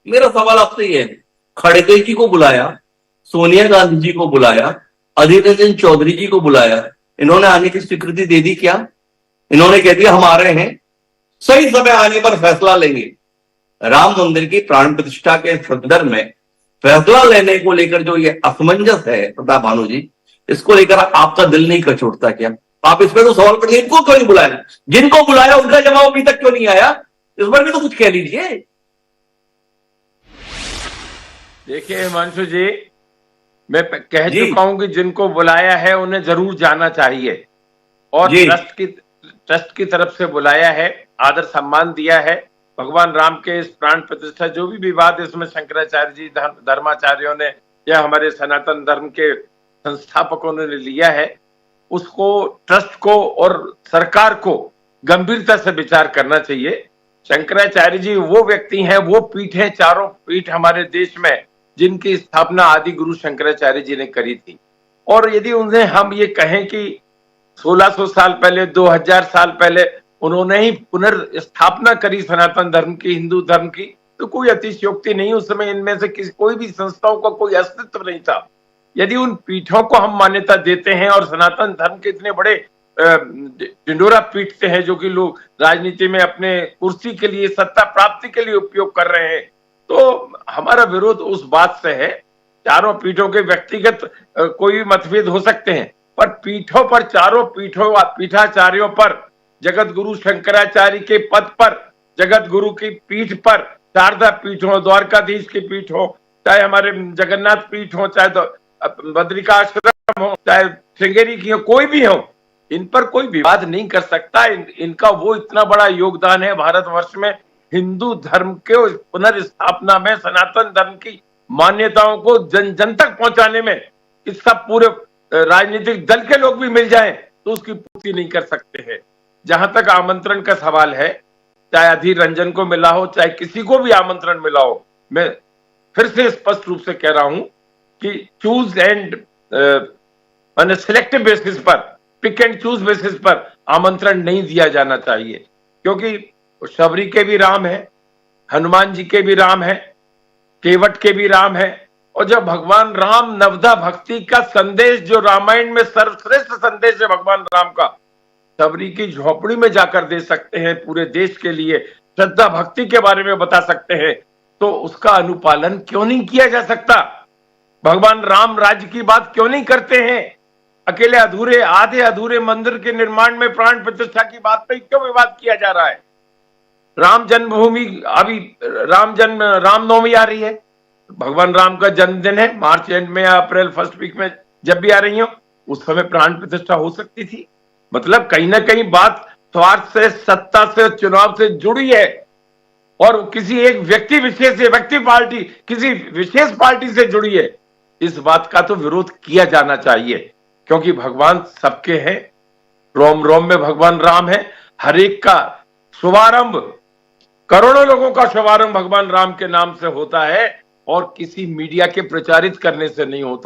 मेरा सवाल आपसे ये है, खड़गे जी को बुलाया, सोनिया गांधी जी को बुलाया, अधीर रंजन चौधरी जी को बुलाया, इन्होंने आने की स्वीकृति दे दी क्या? इन्होंने कह दिया हम आ रहे हैं, सही समय आने पर फैसला लेंगे। राम मंदिर की प्राण प्रतिष्ठा के संदर्भ में फैसला लेने को लेकर जो ये असमंजस है प्रताप भानु जी, इसको लेकर आपका दिल नहीं कचोटता क्या? आप इस पर तो सवाल करिए, इनको क्यों नहीं बुलाया? जिनको बुलाया उनका जवाब अभी तक क्यों नहीं आया? इस पर भी तो कुछ कह लीजिए। देखिए हिमांशु जी, मैं कह चुका हूं कि जिनको बुलाया है उन्हें जरूर जाना चाहिए, और ट्रस्ट की तरफ से बुलाया है, आदर सम्मान दिया है। भगवान राम के इस प्राण प्रतिष्ठा, जो भी विवाद इसमें शंकराचार्य जी धर्माचार्यों ने या हमारे सनातन धर्म के संस्थापकों ने लिया है, उसको ट्रस्ट को और सरकार को गंभीरता से विचार करना चाहिए। शंकराचार्य जी वो व्यक्ति हैं, वो पीठ है, चारों पीठ हमारे देश में, जिनकी स्थापना आदि गुरु शंकराचार्य जी ने करी थी। और यदि उन्हें हम ये कहें कि 1600 साल पहले, 2000 साल पहले उन्होंने ही पुनर्स्थापना करी सनातन धर्म की, हिंदू धर्म की, तो कोई अतिशयोक्ति नहीं। उस समय इनमें से कोई भी संस्थाओं का कोई अस्तित्व नहीं था। यदि उन पीठों को हम मान्यता देते हैं और सनातन धर्म के इतने बड़े ढिंडोरा पीटते हैं, जो कि लोग राजनीति में अपने कुर्सी के लिए, सत्ता प्राप्ति के लिए उपयोग कर रहे हैं, तो हमारा विरोध उस बात से है। चारों पीठों के व्यक्तिगत कोई भी मतभेद हो सकते हैं, पर पीठों पर, चारों पीठाचार्यों पर, जगत गुरु शंकराचार्य के पद पर, जगत गुरु की पीठ पर, शारदा पीठ हो, द्वारकाधीश की पीठ हो, चाहे हमारे जगन्नाथ पीठ हो, चाहे बद्रिका आश्रम हो, चाहे श्रृंगेरी की हो, कोई भी हो, इन पर कोई विवाद नहीं कर सकता। इनका वो इतना बड़ा योगदान है भारतवर्ष में, हिंदू धर्म के पुनर्स्थापना में, सनातन धर्म की मान्यताओं को जन जन तक पहुंचाने में। इसका पूरे राजनीतिक दल के लोग भी मिल जाएं तो उसकी पूर्ति नहीं कर सकते हैं। जहां तक आमंत्रण का सवाल है, चाहे अधीर रंजन को मिला हो, चाहे किसी को भी आमंत्रण मिला हो, मैं फिर से स्पष्ट रूप से कह रहा हूं कि चूज एंड सिलेक्टिव बेसिस पर, पिक एंड चूज बेसिस पर आमंत्रण नहीं दिया जाना चाहिए, क्योंकि शबरी के भी राम है, हनुमान जी के भी राम है, केवट के भी राम है। और जब भगवान राम नवधा भक्ति का संदेश, जो रामायण में सर्वश्रेष्ठ संदेश है भगवान राम का, शबरी की झोपड़ी में जाकर दे सकते हैं, पूरे देश के लिए श्रद्धा भक्ति के बारे में बता सकते हैं, तो उसका अनुपालन क्यों नहीं किया जा सकता? भगवान राम राज्य की बात क्यों नहीं करते हैं? अकेले अधूरे, आधे अधूरे मंदिर के निर्माण में प्राण प्रतिष्ठा की बात पे क्यों विवाद किया जा रहा है? राम जन्मभूमि, अभी रामनवमी आ रही है, भगवान राम का जन्मदिन है, मार्च एंड में या अप्रैल फर्स्ट वीक में, जब भी आ रही हो, उस समय प्राण प्रतिष्ठा हो सकती थी। मतलब कहीं ना कहीं बात स्वार्थ से, सत्ता से, चुनाव से जुड़ी है, और किसी एक व्यक्ति विशेष से, पार्टी, किसी विशेष पार्टी से जुड़ी है। इस बात का तो विरोध किया जाना चाहिए, क्योंकि भगवान सबके हैं, रोम रोम में भगवान राम है। हर एक का शुभारंभ, करोड़ों लोगों का शुभारंभ भगवान राम के नाम से होता है, और किसी मीडिया के प्रचारित करने से नहीं होता।